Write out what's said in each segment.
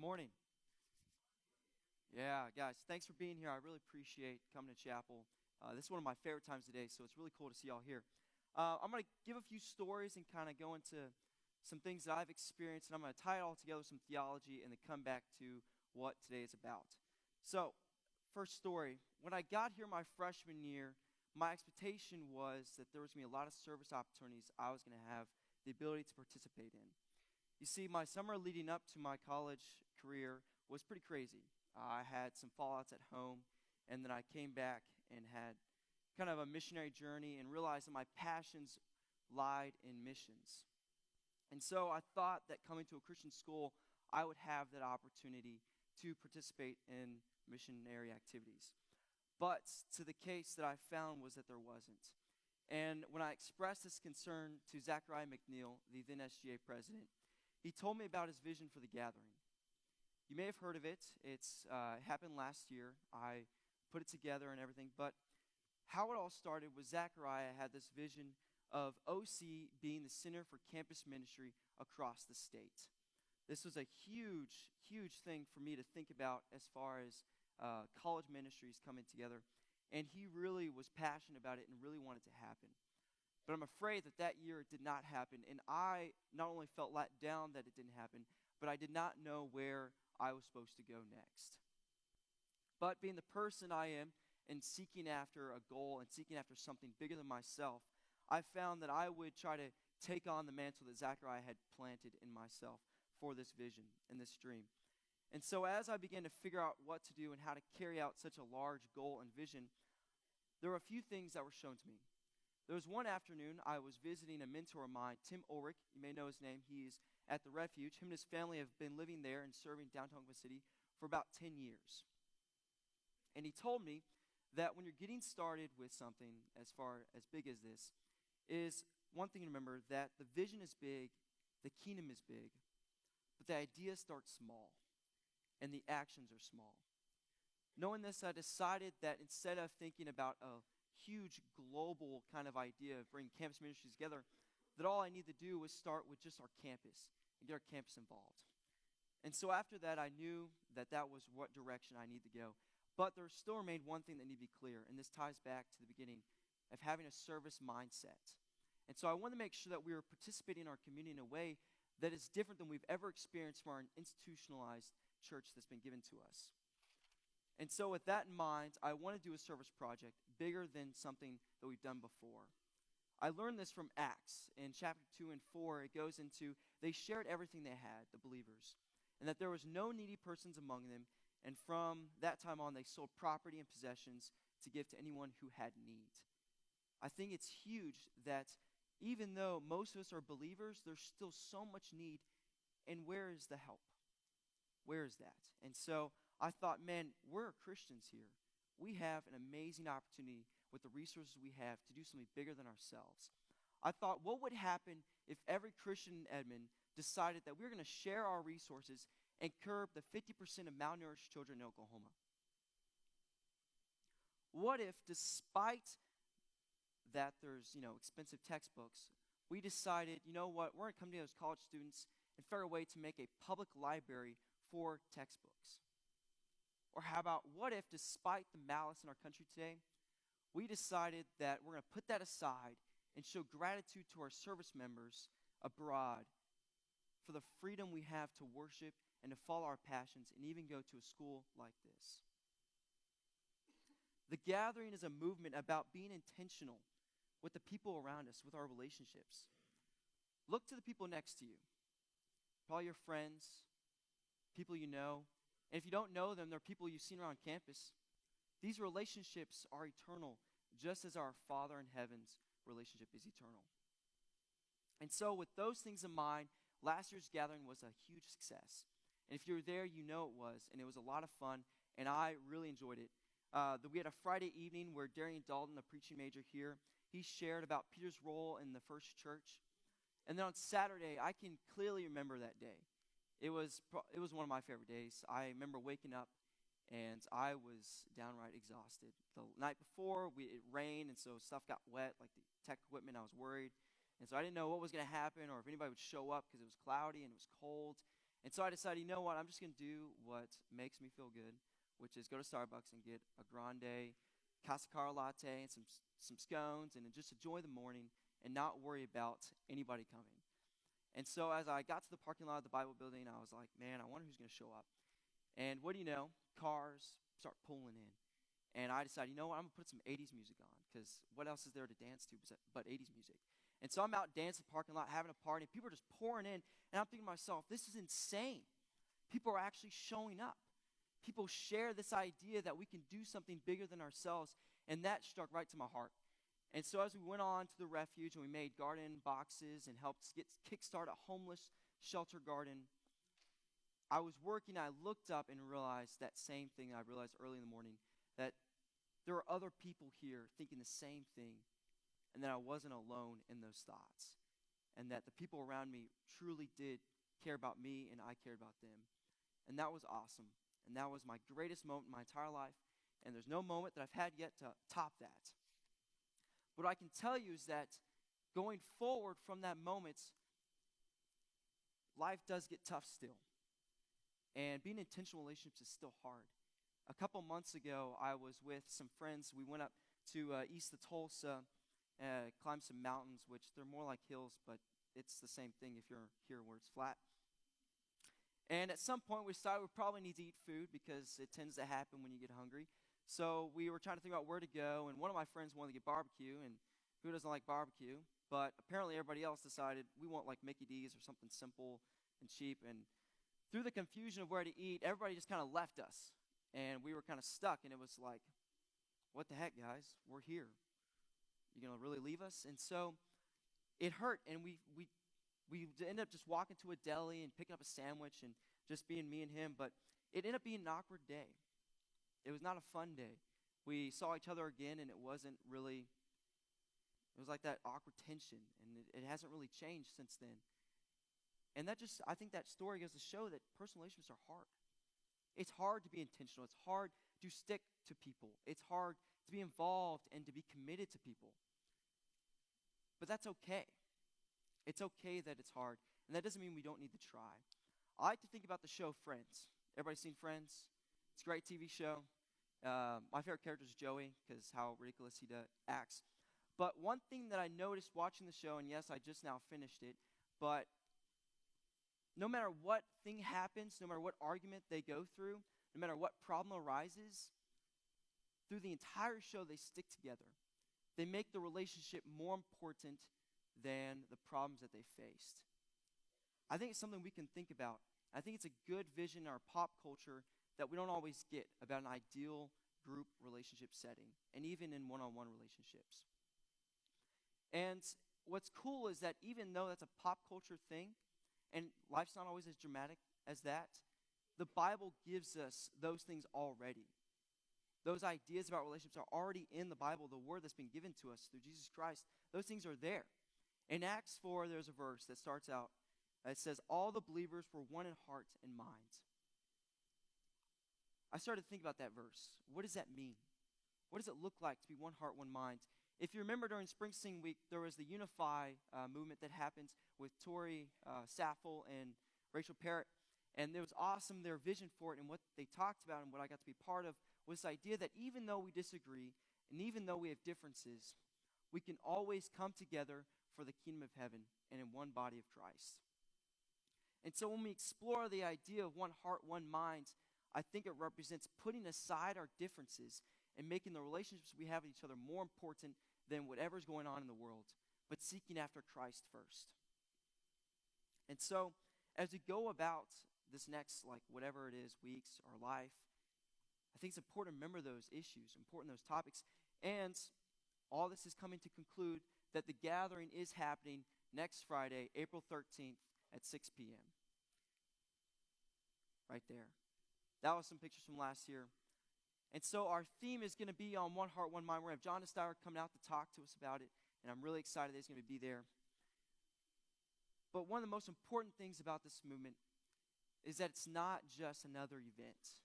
Good morning. Yeah, guys, thanks for being here. I really appreciate coming to chapel. This is one of my favorite times of the day, so it's really cool to see y'all here. I'm going to give a few stories and kind of go into some things that I've experienced, and I'm going to tie it all together with some theology and then come back to what today is about. So, first story. When I got here my freshman year, my expectation was that there was going to be a lot of service opportunities I was going to have the ability to participate in. You see, my summer leading up to my college career was pretty crazy. I had some fallouts at home, and then I came back and had kind of a missionary journey and realized that my passions lied in missions. And so I thought that coming to a Christian school, I would have that opportunity to participate in missionary activities. But to the case that I found was that there wasn't. And when I expressed this concern to Zachariah McNeil, the then SGA president, he told me about his vision for the gathering. You may have heard of it. It's happened last year. I put it together and everything. But how it all started was Zachariah had this vision of OC being the center for campus ministry across the state. This was a huge, huge thing for me to think about as far as college ministries coming together. And he really was passionate about it and really wanted to happen. But I'm afraid that year it did not happen. And I not only felt let down that it didn't happen, but I did not know where I was supposed to go next. But being the person I am and seeking after a goal and seeking after something bigger than myself, I found that I would try to take on the mantle that Zachariah had planted in myself for this vision and this dream. And so as I began to figure out what to do and how to carry out such a large goal and vision, there were a few things that were shown to me. There was one afternoon I was visiting a mentor of mine, Tim Ulrich. You may know his name. He's at the Refuge. Him and his family have been living there and serving downtown Oklahoma City for about 10 years. And he told me that when you're getting started with something as far as big as this, is one thing to remember, that the vision is big, the kingdom is big, but the idea starts small, and the actions are small. Knowing this, I decided that instead of thinking about a huge global kind of idea of bringing campus ministries together, that all I need to do was start with just our campus and get our campus involved. And so after that, I knew that that was what direction I need to go. But there still remained one thing that needed to be clear, and this ties back to the beginning of having a service mindset. And so I wanted to make sure that we were participating in our community in a way that is different than we've ever experienced from our institutionalized church that's been given to us. And so with that in mind, I want to do a service project bigger than something that we've done before. I learned this from Acts. In chapter 2 and 4, it goes into, they shared everything they had, the believers, and that there was no needy persons among them, and from that time on, they sold property and possessions to give to anyone who had need. I think it's huge that even though most of us are believers, there's still so much need, and where is the help? Where is that? And so I thought, man, we're Christians here. We have an amazing opportunity with the resources we have to do something bigger than ourselves. I thought, what would happen if every Christian in Edmond decided that we were going to share our resources and curb the 50% of malnourished children in Oklahoma? What if, despite that there's, expensive textbooks, we decided, you know what, we're going to come to those college students and figure a way to make a public library for textbooks? Or how about, what if, despite the malice in our country today, we decided that we're going to put that aside and show gratitude to our service members abroad for the freedom we have to worship and to follow our passions and even go to a school like this? The gathering is a movement about being intentional with the people around us, with our relationships. Look to the people next to you, probably your friends, people you know. And if you don't know them, they're people you've seen around campus. These relationships are eternal, just as our Father in heaven's relationship is eternal. And so with those things in mind, last year's gathering was a huge success. And if you were there, you know it was. And it was a lot of fun, and I really enjoyed it. We had a Friday evening where Darian Dalton, the preaching major here, he shared about Peter's role in the first church. And then on Saturday, I can clearly remember that day. It was one of my favorite days. I remember waking up, and I was downright exhausted. The night before, it rained, and so stuff got wet, like the tech equipment. I was worried, and so I didn't know what was going to happen or if anybody would show up because it was cloudy and it was cold. And so I decided, you know what, I'm just going to do what makes me feel good, which is go to Starbucks and get a grande cascara latte and some scones and just enjoy the morning and not worry about anybody coming. And so as I got to the parking lot of the Bible building, I was like, man, I wonder who's going to show up. And what do you know? Cars start pulling in. And I decided, you know what, I'm going to put some 80s music on because what else is there to dance to but 80s music? And so I'm out dancing in the parking lot, having a party, and people are just pouring in. And I'm thinking to myself, this is insane. People are actually showing up. People share this idea that we can do something bigger than ourselves, and that struck right to my heart. And so as we went on to the refuge and we made garden boxes and helped kickstart a homeless shelter garden, I was working, I looked up and realized that same thing I realized early in the morning, that there are other people here thinking the same thing, and that I wasn't alone in those thoughts, and that the people around me truly did care about me and I cared about them. And that was awesome. And that was my greatest moment in my entire life, and there's no moment that I've had yet to top that. What I can tell you is that going forward from that moment, life does get tough still. And being in intentional relationships is still hard. A couple months ago, I was with some friends. We went up to east of Tulsa, climbed some mountains, which they're more like hills, but it's the same thing if you're here where it's flat. And at some point, we decided we probably need to eat food because it tends to happen when you get hungry. So we were trying to think about where to go, and one of my friends wanted to get barbecue, and who doesn't like barbecue? But apparently everybody else decided we want like Mickey D's or something simple and cheap. And through the confusion of where to eat, everybody just kind of left us, and we were kind of stuck, and it was like, what the heck, guys? We're here. You going to really leave us? And so it hurt, and we ended up just walking to a deli and picking up a sandwich and just being me and him, but it ended up being an awkward day. It was not a fun day. We saw each other again, and it was like that awkward tension, and it hasn't really changed since then. And I think that story goes to show that personal relationships are hard. It's hard to be intentional. It's hard to stick to people. It's hard to be involved and to be committed to people. But that's okay. It's okay that it's hard, and that doesn't mean we don't need to try. I like to think about the show Friends. Everybody seen Friends? It's a great TV show. My favorite character is Joey because how ridiculous he acts. But one thing that I noticed watching the show, and yes, I just now finished it, but no matter what thing happens, no matter what argument they go through, no matter what problem arises, through the entire show they stick together. They make the relationship more important than the problems that they faced. I think it's something we can think about. I think it's a good vision in our pop culture that we don't always get about an ideal group relationship setting, and even in one-on-one relationships. And what's cool is that even though that's a pop culture thing, and life's not always as dramatic as that, the Bible gives us those things already. Those ideas about relationships are already in the Bible, the word that's been given to us through Jesus Christ. Those things are there. In Acts 4, there's a verse that starts out, it says, all the believers were one in heart and mind. I started to think about that verse. What does that mean? What does it look like to be one heart, one mind? If you remember during Springsteen Week, there was the Unify movement that happens with Tori Saffel and Rachel Parrott. And it was awesome, their vision for it, and what they talked about and what I got to be part of was this idea that even though we disagree and even though we have differences, we can always come together for the kingdom of heaven and in one body of Christ. And so when we explore the idea of one heart, one mind, I think it represents putting aside our differences and making the relationships we have with each other more important than whatever's going on in the world, but seeking after Christ first. And so as we go about this next, whatever it is, weeks or life, I think it's important to remember those issues, important those topics. And all this is coming to conclude that the gathering is happening next Friday, April 13th at 6 p.m. Right there. That was some pictures from last year. And so our theme is going to be on One Heart, One Mind. We're going to have John Steyer coming out to talk to us about it, and I'm really excited that he's going to be there. But one of the most important things about this movement is that it's not just another event.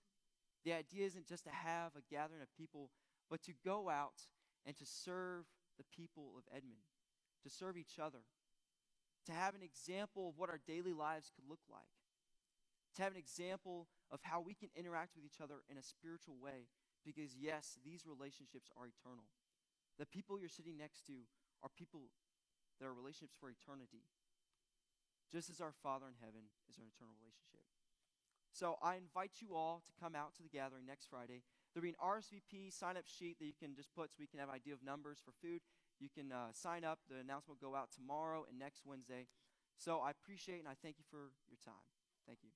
The idea isn't just to have a gathering of people, but to go out and to serve the people of Edmond, to serve each other, to have an example of what our daily lives could look like. to have an example of how we can interact with each other in a spiritual way. Because, yes, these relationships are eternal. The people you're sitting next to are people that are relationships for eternity, just as our Father in heaven is our eternal relationship. So I invite you all to come out to the gathering next Friday. There'll be an RSVP sign-up sheet that you can just put so we can have an idea of numbers for food. You can sign up. The announcement will go out tomorrow and next Wednesday. So I appreciate and I thank you for your time. Thank you.